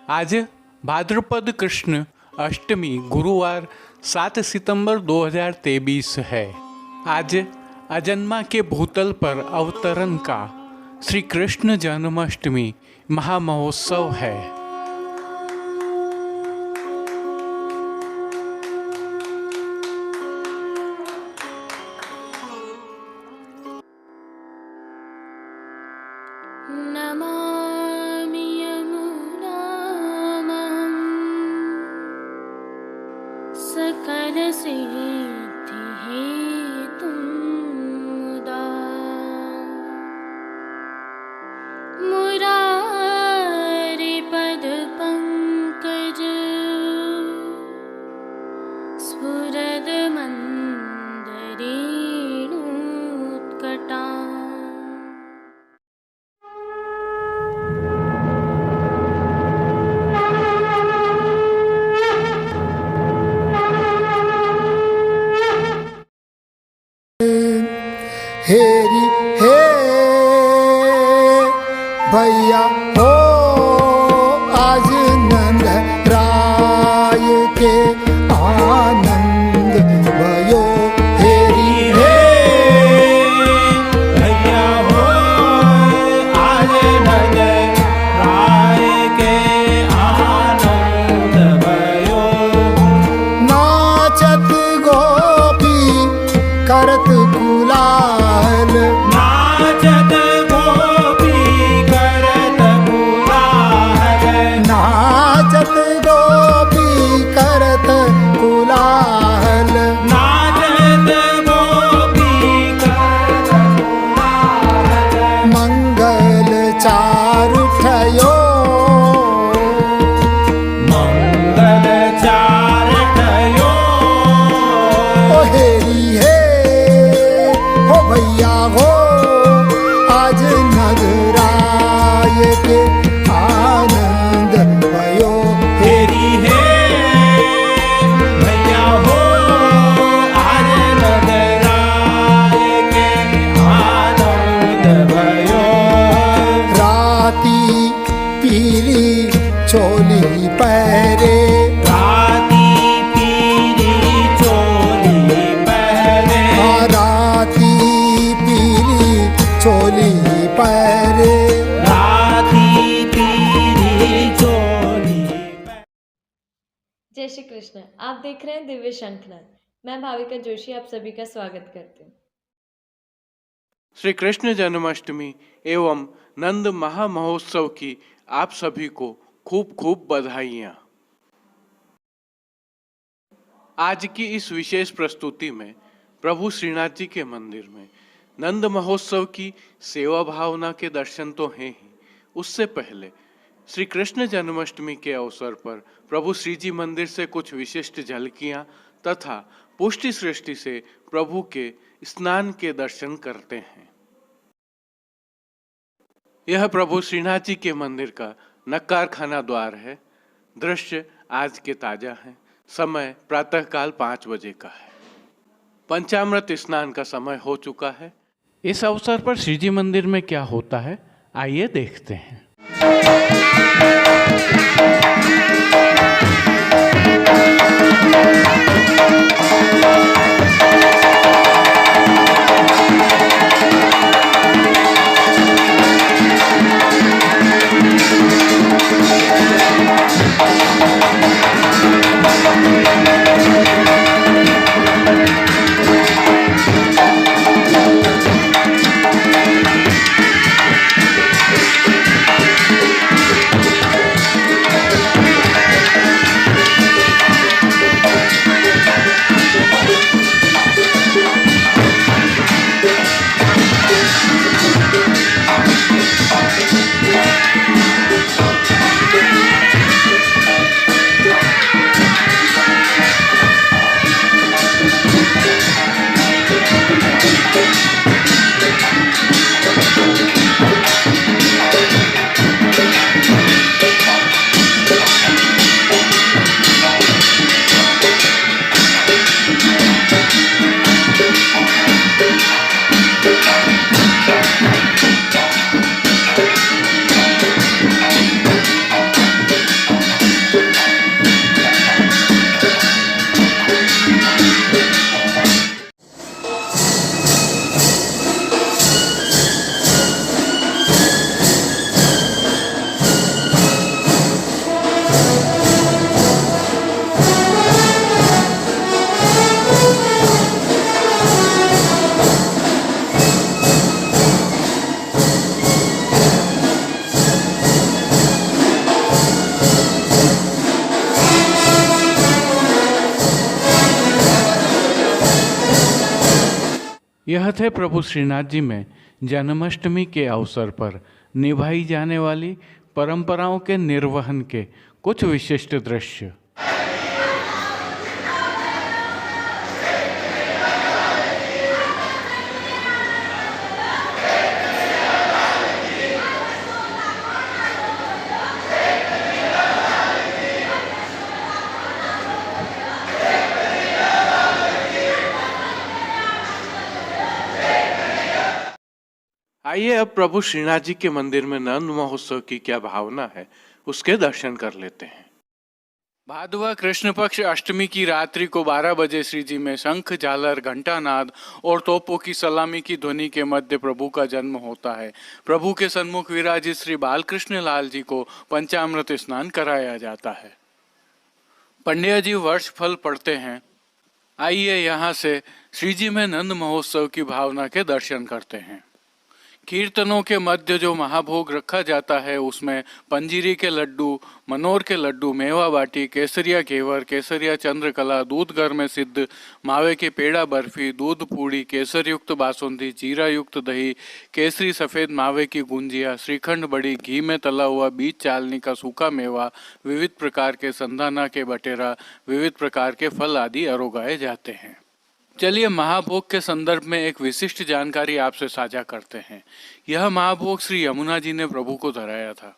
आज भाद्रपद कृष्ण अष्टमी गुरुवार 7 सितंबर 2023 है। आज अजन्मा के भूतल पर अवतरण का श्री कृष्ण जन्माष्टमी महामहोत्सव है। नमामि यमुनामहं सकलसिद्धिहेतुं मुदा मुरारिपदपङ्कज स्फुरदमन्दरेणुत्कटा। हेरी हे भैया हो आज नंद राय के आनंद भयो। हेरी हे भैया हो आज नंद राय के आनंद भयो। नाचत गोपी करत गुलाल, नाचत गोपी करत गुलाल, नाचत गोपी करत गुलाल। नाचत गोपी करत गुलाल। मंगल चारु ठयो, मंगल चार ठयो। ओ हेरी हे हो भैया हो आज नगराय के आनंद भयो। हेरी हे भैया हो आज नंद राय के आनंद भयो। राती पीली चोली पहरे, राती पीली चोली पहने। राती पीली चोली पहरे। राती पीली चोली पहने। जय श्री कृष्ण। आप देख रहे हैं दिव्य शंखनाद। मैं भाविका जोशी आप सभी का स्वागत करती हूँ। श्री कृष्ण जन्माष्टमी एवं नंद महामहोत्सव की आप सभी को खूब खूब बधाइयाँ। आज की इस विशेष प्रस्तुति में प्रभु श्रीनाथ जी के मंदिर में नंद महोत्सव की सेवा भावना के दर्शन तो हैं ही, उससे पहले श्री कृष्ण जन्माष्टमी के अवसर पर प्रभु श्री जी मंदिर से कुछ विशिष्ट झलकियाँ तथा पुष्टि सृष्टि से प्रभु के स्नान के दर्शन करते हैं। यह प्रभु श्रीनाथ जी के मंदिर का नक्कार खाना द्वार है। दृश्य आज के ताजा हैं। समय प्रातःकाल 5 बजे का है। पंचामृत स्नान का समय हो चुका है। इस अवसर पर श्री जी मंदिर में क्या होता है, आइए देखते हैं। यह थे प्रभु श्रीनाथ जी में जन्माष्टमी के अवसर पर निभाई जाने वाली परंपराओं के निर्वहन के कुछ विशिष्ट दृश्य। आइए अब प्रभु श्रीनाथ जी के मंदिर में नंद महोत्सव की क्या भावना है उसके दर्शन कर लेते हैं। भादवा कृष्ण पक्ष अष्टमी की रात्रि को 12 बजे श्री जी में शंख, झालर, घंटा नाद और तोपों की सलामी की ध्वनि के मध्य प्रभु का जन्म होता है। प्रभु के सन्मुख विराजित श्री बालकृष्ण लाल जी को पंचामृत स्नान कराया जाता है। पंडिया जी वर्ष फल पढ़ते हैं। आइए यहाँ से श्री जी में नंद महोत्सव की भावना के दर्शन करते हैं। कीर्तनों के मध्य जो महाभोग रखा जाता है उसमें पंजीरी के लड्डू, मनोर के लड्डू, मेवा बाटी, केसरिया घेवर, केसरिया चंद्रकला, दूध घर में सिद्ध, मावे के पेड़ा बर्फी, दूध पूड़ी, केसर युक्त बासुंदी, जीरा युक्त दही, केसरी सफ़ेद मावे की गुंजिया, श्रीखंड बड़ी, घी में तला हुआ बीज चालनी का सूखा मेवा, विविध प्रकार के संधाना के बटेरा, विविध प्रकार के फल आदि अरोगाए जाते हैं। चलिए महाभोग के संदर्भ में एक विशिष्ट जानकारी आपसे साझा करते हैं। यह महाभोग श्री यमुना जी ने प्रभु को धराया था।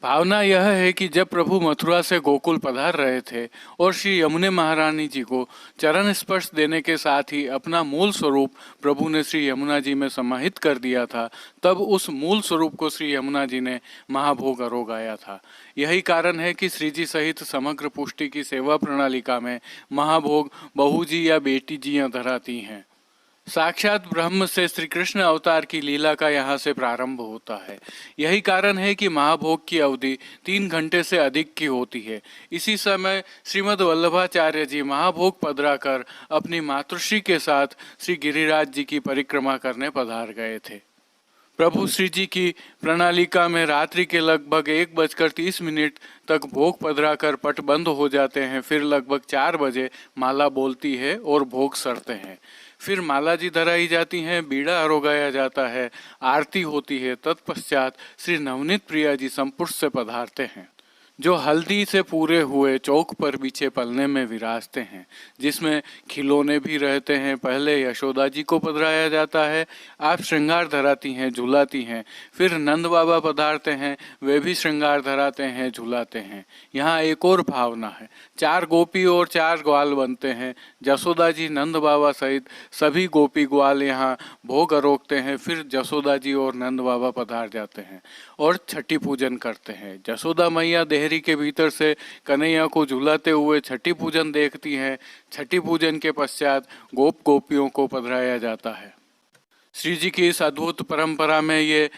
भावना यह है कि जब प्रभु मथुरा से गोकुल पधार रहे थे और श्री यमुने महारानी जी को चरण स्पर्श देने के साथ ही अपना मूल स्वरूप प्रभु ने श्री यमुना जी में समाहित कर दिया था, तब उस मूल स्वरूप को श्री यमुना जी ने महाभोग अरोगाया था। यही कारण है कि श्री जी सहित समग्र पुष्टि की सेवा प्रणालिका में महाभोग बहू जी या बेटी जियां धराती हैं। साक्षात ब्रह्म से श्री कृष्ण अवतार की लीला का यहाँ से प्रारंभ होता है। यही कारण है कि महाभोग की अवधि 3 घंटे से अधिक की होती है। इसी समय श्रीमद् वल्लभाचार्य जी महाभोग पधरा कर अपनी मातृश्री के साथ श्री गिरिराज जी की परिक्रमा करने पधार गए थे। प्रभु श्री जी की प्रणालिका में रात्रि के लगभग 1:30 तक भोग पधरा कर पट बंद हो जाते हैं। फिर लगभग 4 बजे माला बोलती है और भोग सरते हैं। फिर माला जी धराई जाती हैं, बीड़ा अरोगाया जाता है, आरती होती है। तत्पश्चात श्री नवनीत प्रिया जी संपुष्ट से पधारते हैं, जो हल्दी से पूरे हुए चौक पर बिछे पलने में विराजते हैं, जिसमें खिलौने भी रहते हैं। पहले यशोदा जी को पधराया जाता है, आप श्रृंगार धराती हैं, झुलाती हैं। फिर नंद बाबा पधारते हैं, वे भी श्रृंगार धराते हैं, झुलाते हैं। यहाँ एक और भावना है, 4 गोपी और 4 ग्वाल बनते हैं। जसोदा जी, नंद बाबा सहित सभी गोपी ग्वाल यहाँ भोग अरोगते हैं। फिर जसोदा जी और नंद बाबा पधार जाते हैं और छठी पूजन करते हैं। जसोदा मैया देहरी के भीतर से कन्हैया को झुलाते हुए छठी पूजन देखती हैं। छठी पूजन के पश्चात गोप गोपियों को पधराया जाता है। श्री जी की इस अद्भुत परंपरा में ये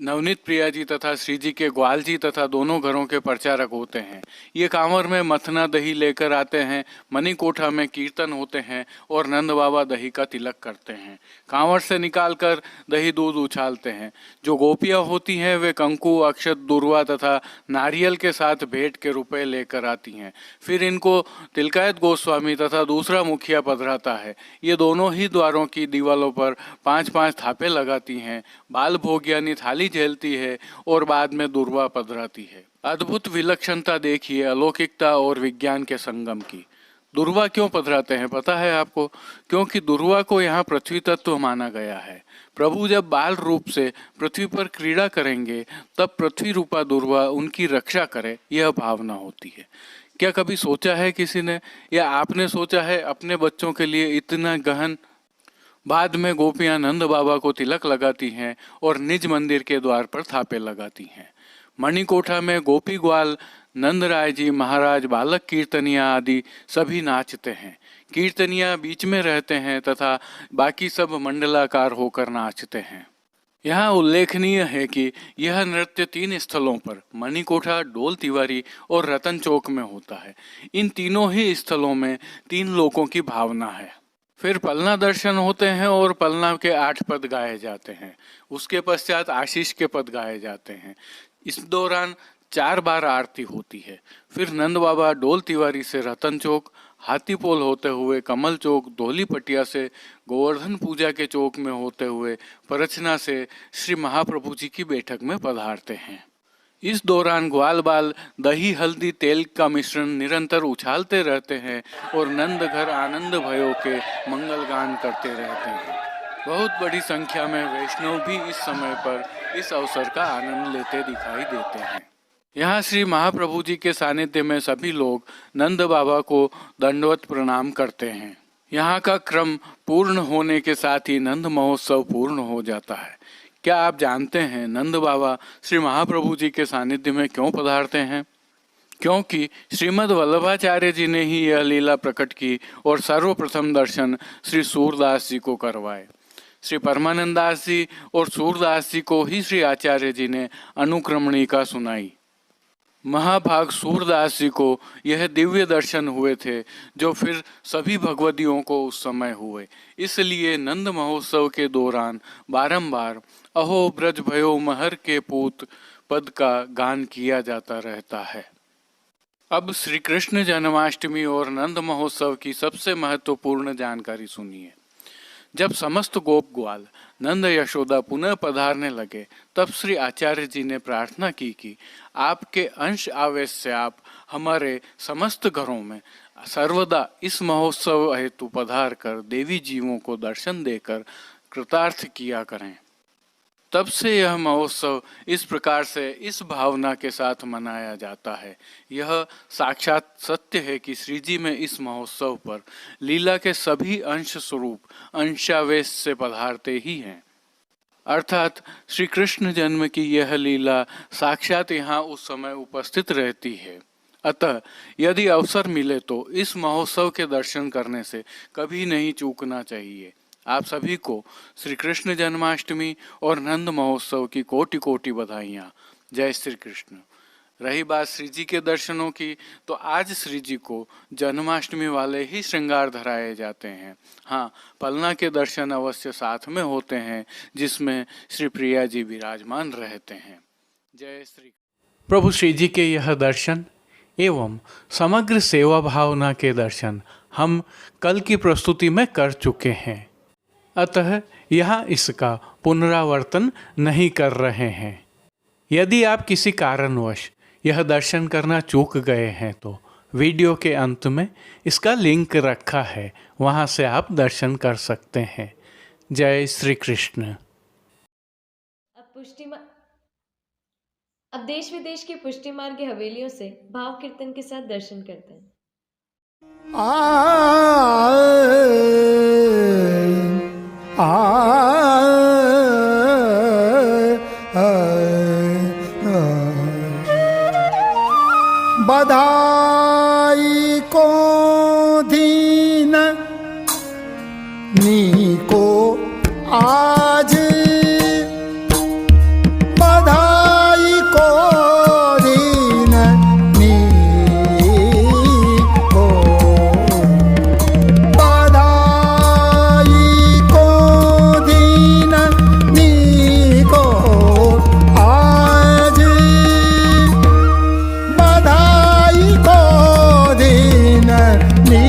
नवनीत प्रिया जी तथा श्री जी के ग्वाल जी तथा दोनों घरों के प्रचारक होते हैं। ये कांवर में मथना दही लेकर आते हैं, मणिकोठा में कीर्तन होते हैं और नंद बाबा दही का तिलक करते हैं। कांवर से निकालकर दही दूध उछालते हैं। जो गोपियां होती हैं वे कंकु, अक्षत, दुर्वा तथा नारियल के साथ भेंट के रुपए लेकर आती हैं। फिर इनको तिलकायत गोस्वामी तथा दूसरा मुखिया पधराता है। ये दोनों ही द्वारों की दीवालों पर 5-5 थापे लगाती हैं। बाल भोग यानी थाली झेलती है और बाद में दुर्वा पधराती है। अद्भुत विलक्षणता देखिए अलौकिकता और विज्ञान के संगम की। दुर्वा क्यों पधराते हैं पता है आपको? क्योंकि दुर्वा को यहाँ पृथ्वी तत्व माना गया है। प्रभु जब बाल रूप से पृथ्वी पर क्रीड़ा करेंगे तब पृथ्वी रूपा दुर्वा उनकी रक्षा करे, यह भावना होती है। क्या कभी सोचा है किसी ने, या आपने सोचा है अपने बच्चों के लिए इतना गहन? बाद में गोपियां नंद बाबा को तिलक लगाती हैं और निज मंदिर के द्वार पर थापे लगाती हैं। मणिकोठा में गोपी ग्वाल, नंद राय जी महाराज, बालक कीर्तनिया आदि सभी नाचते हैं। कीर्तनिया बीच में रहते हैं तथा बाकी सब मंडलाकार होकर नाचते हैं। यहाँ उल्लेखनीय है कि यह नृत्य 3 स्थलों पर मणिकोठा, डोल तिवारी और रतन चौक में होता है। इन तीनों ही स्थलों में 3 लोकों की भावना है। फिर पलना दर्शन होते हैं और पलना के 8 पद गाए जाते हैं। उसके पश्चात आशीष के पद गाए जाते हैं। इस दौरान 4 बार आरती होती है। फिर नंद बाबा डोल तिवारी से रतन चौक, हाथीपोल होते हुए कमल चौक, धोली पटिया से गोवर्धन पूजा के चौक में होते हुए परचना से श्री महाप्रभु जी की बैठक में पधारते हैं। इस दौरान ग्वाल बाल दही हल्दी तेल का मिश्रण निरंतर उछालते रहते हैं और नंद घर आनंद भयो के मंगल गान करते रहते हैं। बहुत बड़ी संख्या में वैष्णव भी इस समय पर इस अवसर का आनंद लेते दिखाई देते हैं। यहाँ श्री महाप्रभु जी के सानिध्य में सभी लोग नंद बाबा को दंडवत प्रणाम करते हैं। यहाँ का क्रम पूर्ण होने के साथ ही नंद महोत्सव पूर्ण हो जाता है। क्या आप जानते हैं नंद बाबा श्री महाप्रभु जी के सानिध्य में क्यों पधारते हैं? क्योंकि श्रीमद् वल्लभाचार्य जी ने ही यह लीला प्रकट की और सर्वप्रथम दर्शन श्री सूरदास जी को करवाए। श्री परमानंदास जी और सूरदास जी को ही श्री आचार्य जी ने अनुक्रमणिका सुनाई। महाभाग सूरदास जी को यह दिव्य दर्शन हुए थे जो फिर सभी भगवदियों को उस समय हुए। इसलिए नंद महोत्सव के दौरान बारंबार अहो ब्रज भयो महर के पूत पद का गान किया जाता रहता है। अब श्री कृष्ण जन्माष्टमी और नंद महोत्सव की सबसे महत्वपूर्ण जानकारी सुनिए। जब समस्त गोप ग्वाल नंद यशोदा पुनः पधारने लगे तब श्री आचार्य जी ने प्रार्थना की कि आपके अंश आवेश से आप हमारे समस्त घरों में सर्वदा इस महोत्सव हेतु पधार कर देवी जीवों को दर्शन देकर कृतार्थ किया करें। तब से यह महोत्सव इस प्रकार से इस भावना के साथ मनाया जाता है। यह साक्षात सत्य है कि श्री जी में इस महोत्सव पर लीला के सभी अंश स्वरूप अंशावेश से पधारते ही हैं। अर्थात श्री कृष्ण जन्म की यह लीला साक्षात यहाँ उस समय उपस्थित रहती है। अतः यदि अवसर मिले तो इस महोत्सव के दर्शन करने से कभी नहीं चूकना चाहिए। आप सभी को श्री कृष्ण जन्माष्टमी और नंद महोत्सव की कोटि कोटि बधाइयाँ। जय श्री कृष्ण। रही बात श्री जी के दर्शनों की, तो आज श्री जी को जन्माष्टमी वाले ही श्रृंगार धराए जाते हैं। हाँ, पलना के दर्शन अवश्य साथ में होते हैं जिसमें श्री प्रिया जी विराजमान रहते हैं। जय श्री प्रभु श्री जी के यह दर्शन एवं समग्र सेवा भावना के दर्शन हम कल की प्रस्तुति में कर चुके हैं, अतः यहाँ इसका पुनरावर्तन नहीं कर रहे हैं। यदि आप किसी कारणवश यह दर्शन करना चूक गए हैं तो वीडियो के अंत में इसका लिंक रखा है, वहाँ से आप दर्शन कर सकते हैं। जय श्री कृष्ण। अब देश विदेश की पुष्टि मार्ग की हवेलियों से भाव कीर्तन के साथ दर्शन करते हैं। बधाई को दीन नीको आज, बधाई को दीन नीको, बधाई को दीन नीको आज, बधाई को दीन नीको।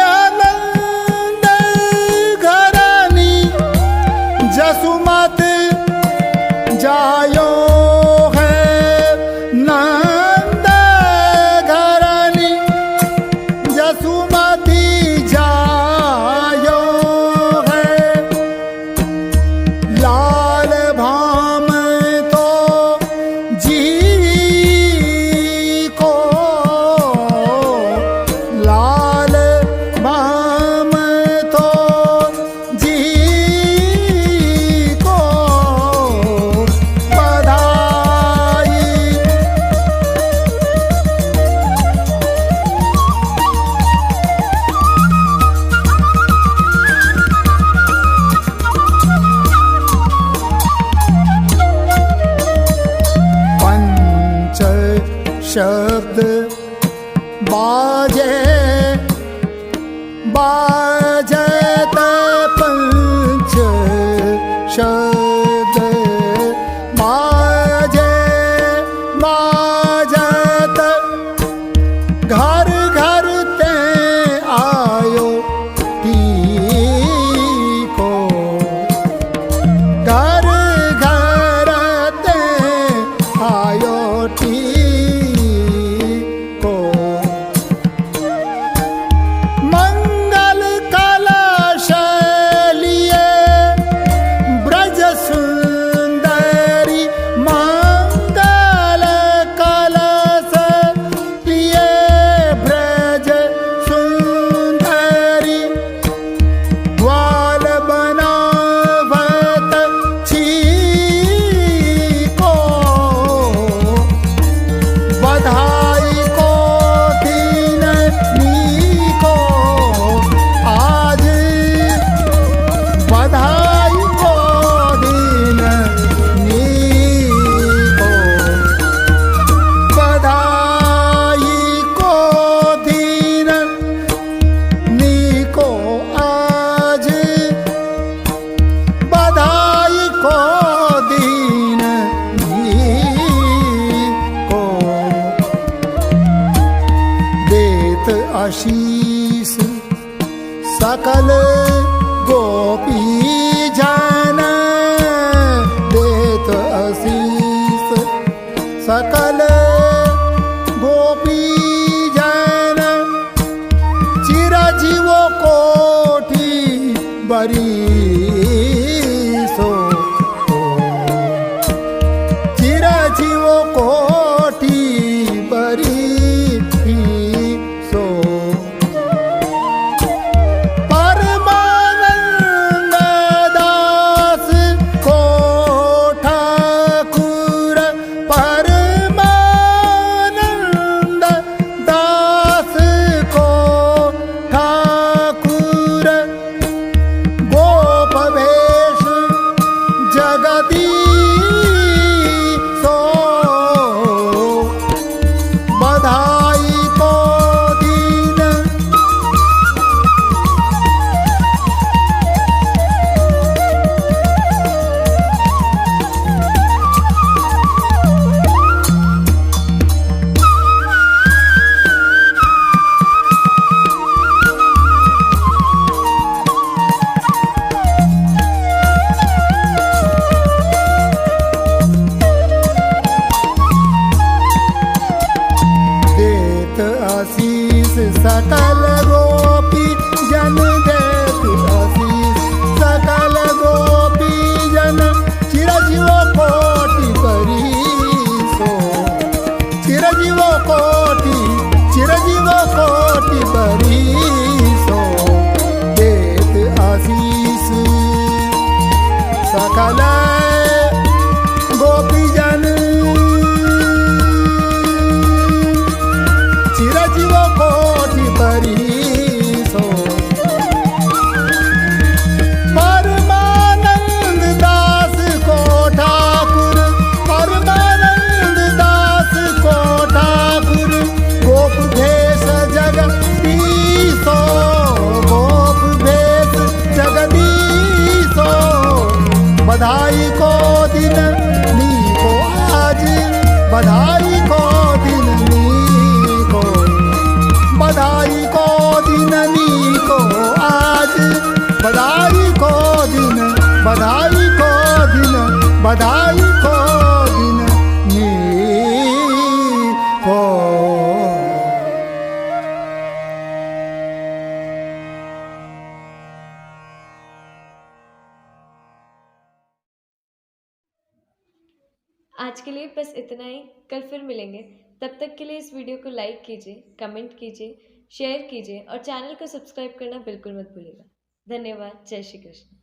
आनंद घरानी जसुमत जायो है, नंद घरानी जसुमती जायो है, लाल भाम तो जी को, लाल भाम तो जी को, बधाई आशीष सकल गोपी जन चिरजीवो कोटि बरीसो चिरजीवो कोटि बरीसो परमानंद दास को ठाकुर परमानंद दास को ठाकुर गोप वेश जगदीशो बधाई को दीन देत आशीष सकल गोपी जन देत आशीष सकल गोपी जन चिरजीव कोटि बरीसो चिरजीव कोटि बरीसो देत आशीष सकल गोपी जन चिरजीव कोटि बरीसो परमानंद दास को ठाकुर परमानंद दास को ठाकुर गोप भेष जगदीशो गोप भेष जगदीशो बधाई को दिन नी को आज बधाई को दिन नी को बधाई को दिन नी को आज बधाई को दिन बधाई को दिन बधाई को दिन नी को आज के लिए बस इतना ही। कल फिर मिलेंगे। तब तक के लिए इस वीडियो को लाइक कीजिए, कमेंट कीजिए, शेयर कीजिए और चैनल को सब्सक्राइब करना बिल्कुल मत भूलिएगा। धन्यवाद। जय श्री कृष्ण।